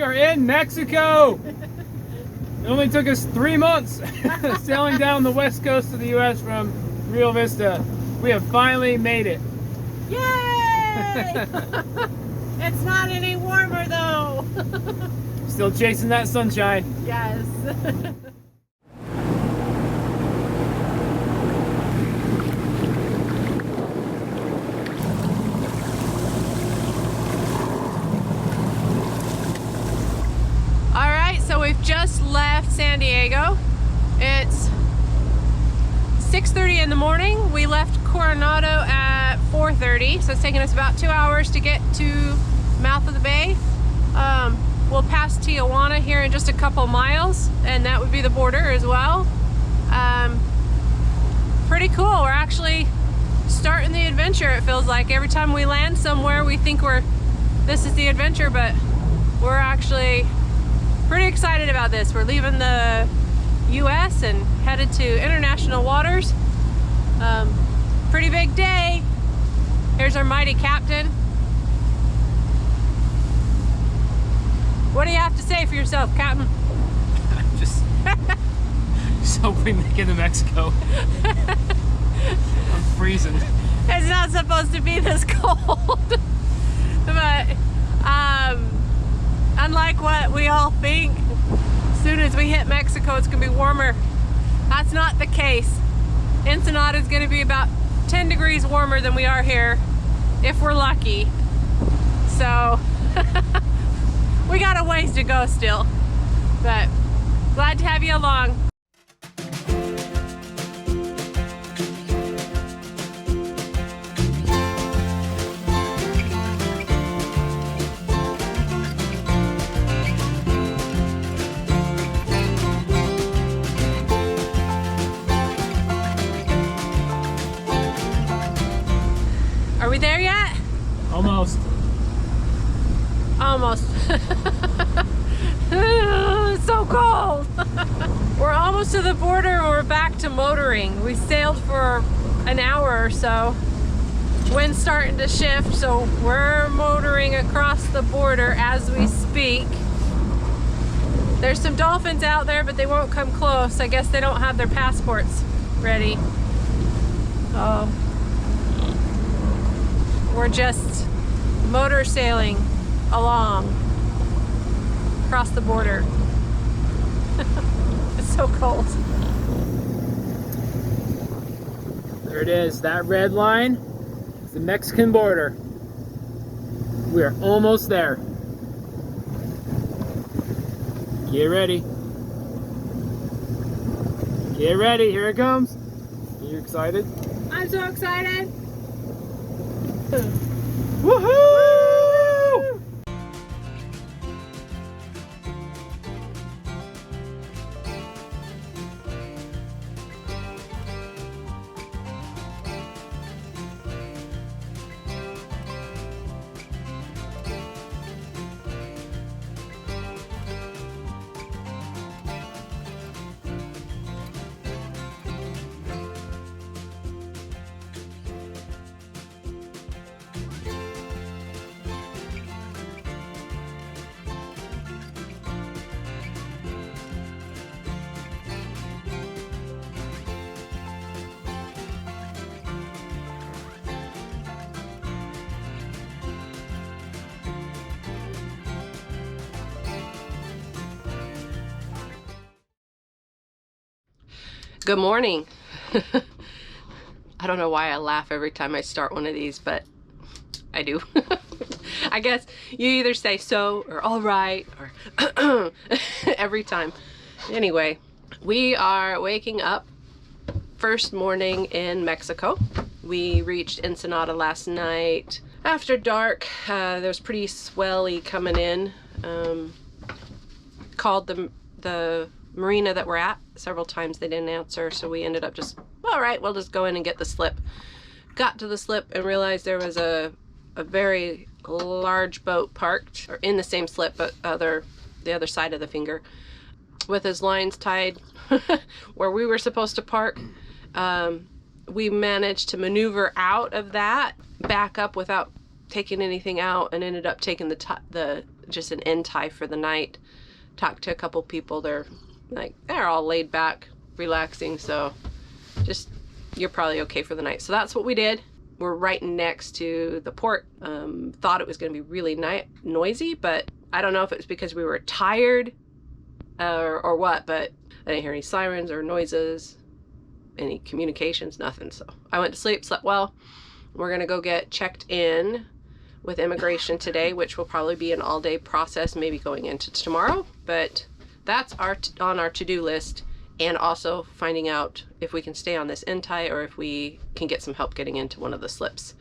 are in Mexico. It only took us 3 months sailing down the west coast of the U.S. from Rio Vista. We have finally made it. Yay! It's not any warmer though. Still chasing that sunshine. Yes. So we've just left San Diego. It's 6:30 in the morning. We left Coronado at 4:30, so it's taking us about 2 hours to get to mouth of the bay. We'll pass Tijuana here in just a couple miles, and that would be the border as well. Pretty cool. We're actually starting the adventure. It feels like every time we land somewhere we think this is the adventure, but we're actually pretty excited about this. We're leaving the US and headed to international waters. Pretty big day. Here's our mighty captain. What do you have to say for yourself, Captain? I'm just hoping we make it to Mexico. I'm freezing. It's not supposed to be this cold. But unlike what we all think, as soon as we hit Mexico it's gonna be warmer. That's not the case. Ensenada is gonna be about 10 degrees warmer than we are here, if we're lucky. So we got a ways to go still, but glad to have you along. Are we there yet? Almost. Almost. It's so cold. We're almost to the border and we're back to motoring. We sailed for an hour or so. Wind's starting to shift, so we're motoring across the border as we speak. There's some dolphins out there, but they won't come close. I guess they don't have their passports ready. Oh. We're just motor sailing along across the border. It's so cold. There it is. That red line is the Mexican border. We are almost there. Get ready. Get ready. Here it comes. Are you excited? I'm so excited. Woohoo! Good morning. I don't know why I laugh every time I start one of these, but I do. I guess you either say so or all right or every time. Anyway, we are waking up first morning in Mexico. We reached Ensenada last night after dark. There was pretty swelly coming in. Called the marina that we're at several times. They didn't answer, so we ended up just, all right, we'll just go in and get the slip. Got to the slip and realized there was a very large boat parked, or in the same slip, but the other side of the finger, with his lines tied where we were supposed to park. We managed to maneuver out of that, back up without taking anything out, and ended up taking the just an end tie for the night. Talked to a couple people. They're all laid back, relaxing. So just, you're probably okay for the night. So that's what we did. We're right next to the port. Thought it was going to be really noisy, but I don't know if it's because we were tired or what, but I didn't hear any sirens or noises, any communications, nothing. So I went to sleep, slept well. We're going to go get checked in with immigration today, which will probably be an all-day process, maybe going into tomorrow. But that's on our to-do list, and also finding out if we can stay on this end tie or if we can get some help getting into one of the slips.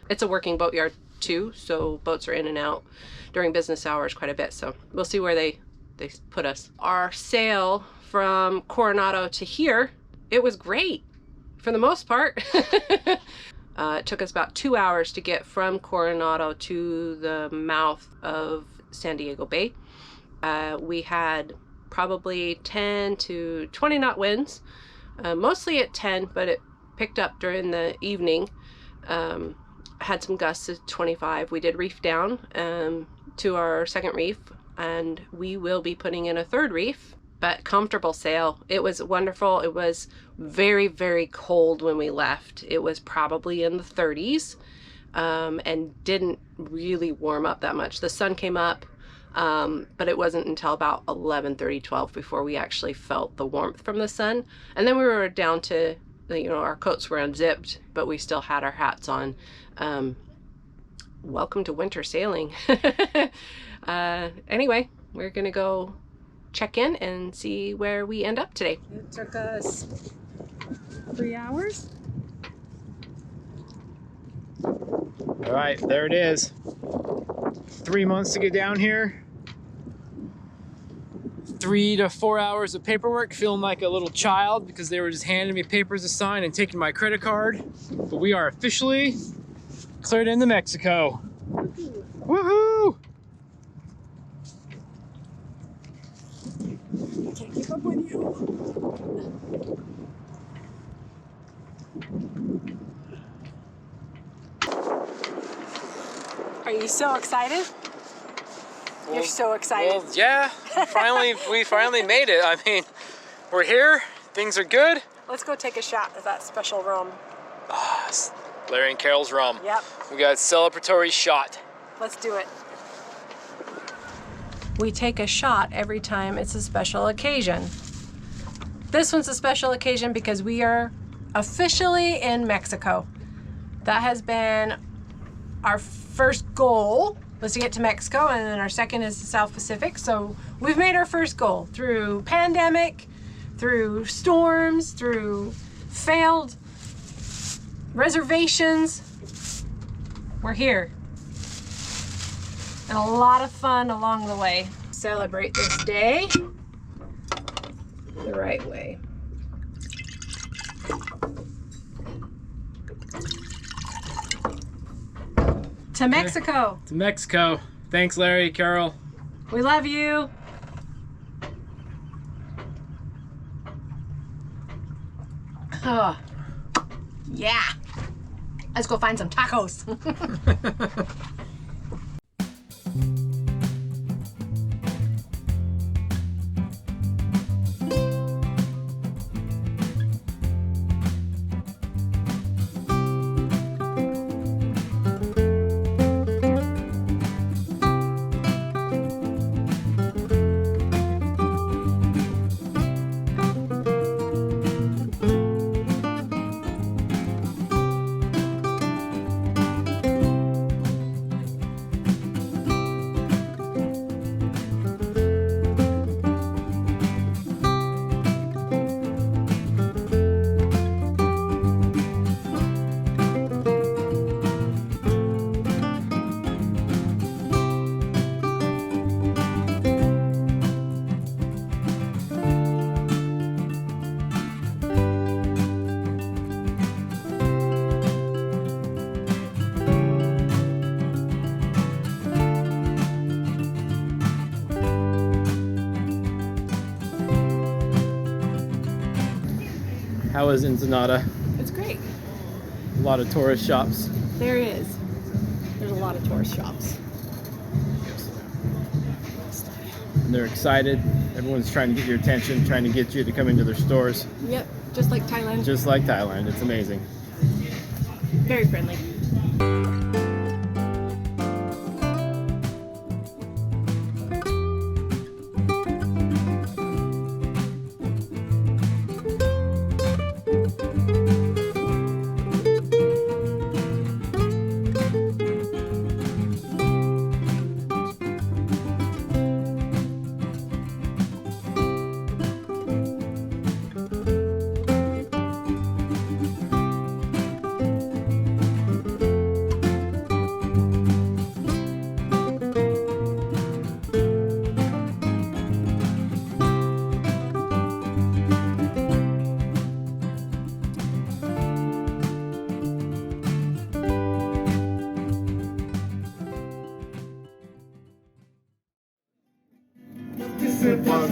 It's a working boat yard too, so boats are in and out during business hours quite a bit. So we'll see where they put us. Our sail from Coronado to here, it was great for the most part. It took us about 2 hours to get from Coronado to the mouth of San Diego Bay. We had probably 10 to 20 knot winds, mostly at 10, but it picked up during the evening. Had some gusts of 25. We did reef down to our second reef, and we will be putting in a third reef, but comfortable sail. It was wonderful. It was very, very cold when we left. It was probably in the 30s, and didn't really warm up that much. The sun came up, but it wasn't until about 11:30, 12 before we actually felt the warmth from the sun. And then we were down to, our coats were unzipped, but we still had our hats on. Welcome to winter sailing. Anyway, we're gonna go check in and see where we end up today. It took us 3 hours. All right, there it is. 3 months to get down here. 3 to 4 hours of paperwork, feeling like a little child because they were just handing me papers to sign and taking my credit card. But we are officially cleared into Mexico. Woohoo! Can't keep up with you. Are you so excited? You're so excited. Well, yeah, we finally made it. I mean, we're here, things are good. Let's go take a shot of that special rum. Larry and Carol's rum. Yep. We got celebratory shot. Let's do it. We take a shot every time it's a special occasion. This one's a special occasion because we are officially in Mexico. That has been our first goal, was to get to Mexico, and then our second is the South Pacific. So we've made our first goal through pandemic, through storms, through failed reservations. We're here. And a lot of fun along the way. Celebrate this day the right way. To Mexico. To Mexico. Thanks, Larry, Carol. We love you. Oh, yeah. Let's go find some tacos. How is Ensenada? It's great. A lot of tourist shops. There is. There's a lot of tourist shops. and they're excited. Everyone's trying to get your attention, trying to get you to come into their stores. Yep, just like Thailand. Just like Thailand. It's amazing. Very friendly.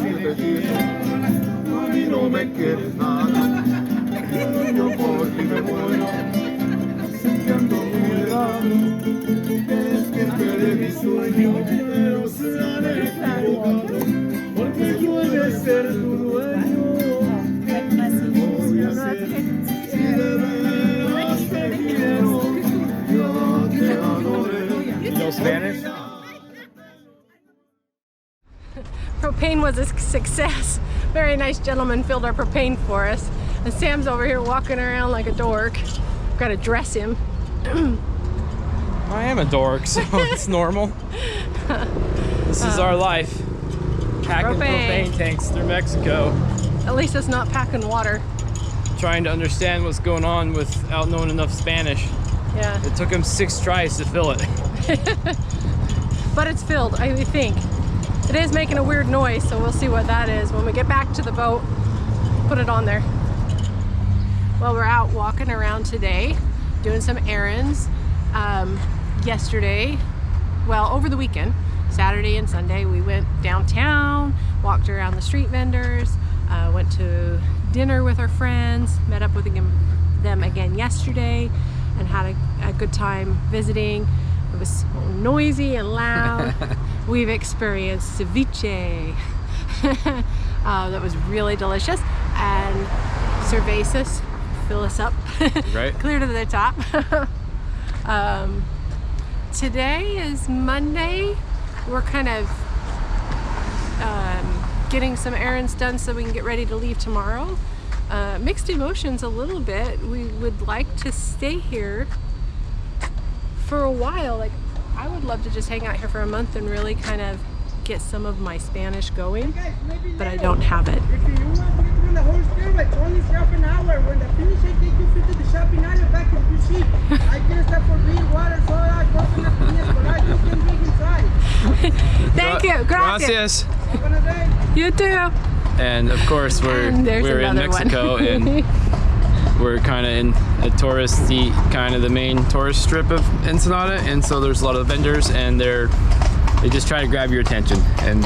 A mí no me quieres nada, yo por ti me muero, sé que ando muy errado, despierte de mi sueño, pero se han equivocado, porque yo he de ser tu dueño. ¿Qué voy a hacer si de veras te quiero? Yo te adoré. You know Spanish? Propane was a success. Very nice gentleman filled our propane for us. And Sam's over here walking around like a dork. Gotta dress him. I am a dork, so it's normal. This is our life. Packing propane tanks through Mexico. At least it's not packing water. Trying to understand what's going on without knowing enough Spanish. Yeah. It took him 6 tries to fill it. But it's filled, I think. It is making a weird noise, so we'll see what that is when we get back to the boat. Put it on there. Well, we're out walking around today, doing some errands. Yesterday, well, over the weekend, Saturday and Sunday, we went downtown, walked around the street vendors, went to dinner with our friends, met up with them again yesterday, and had a good time visiting. It was so noisy and loud. We've experienced ceviche. That was really delicious. And cervezas, fill us up. Right. Clear to the top. Today is Monday. We're kind of getting some errands done so we can get ready to leave tomorrow. Mixed emotions a little bit. We would like to stay here for a while. Like, I would love to just hang out here for a month and really kind of get some of my Spanish going, but I don't have it. If you want to run the whole store, it's only half an hour. When the finish, I take you to the shopping area back in your seat. I can stop for beer, water, soda, coconut, piñas, but you can drink inside. Thank you. Gracias. Have a nice day. You too. And of course, we're in Mexico, and we're kind of in a touristy, kind of the main tourist strip of Ensenada, and so there's a lot of vendors, and they just try to grab your attention, and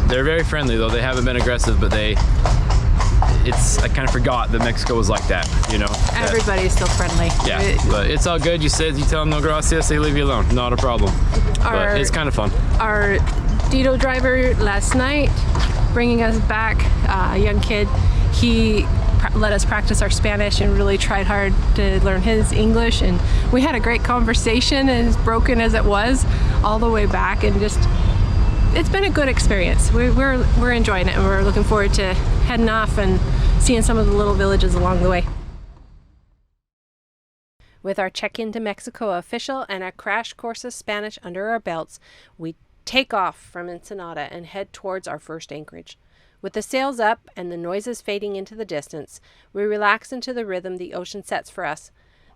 they're very friendly though. They haven't been aggressive, but I kind of forgot that Mexico was like that, you know. Everybody's still friendly. Yeah, but it's all good. You tell them no gracias, they leave you alone. Not a problem. But it's kind of fun. Our Dito driver last night, bringing us back, a young kid, he let us practice our Spanish and really tried hard to learn his English, and we had a great conversation, as broken as it was all the way back, and just it's been a good experience. We're enjoying it, and we're looking forward to heading off and seeing some of the little villages along the way. With our check-in to Mexico official and a crash course of Spanish under our belts, we take off from Ensenada and head towards our first anchorage. With the sails up and the noises fading into the distance, we relax into the rhythm the ocean sets for us.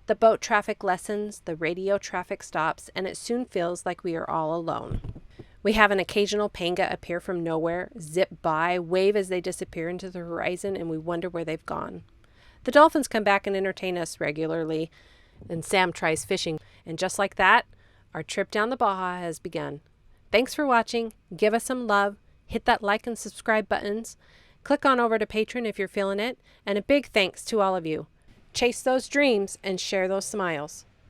The boat traffic lessens, the radio traffic stops, and it soon feels like we are all alone. We have an occasional panga appear from nowhere, zip by, wave as they disappear into the horizon, and we wonder where they've gone. The dolphins come back and entertain us regularly, and Sam tries fishing. And just like that, our trip down the Baja has begun. Thanks for watching. Give us some love. Hit that like and subscribe buttons. Click on over to Patreon if you're feeling it. And a big thanks to all of you. Chase those dreams and share those smiles.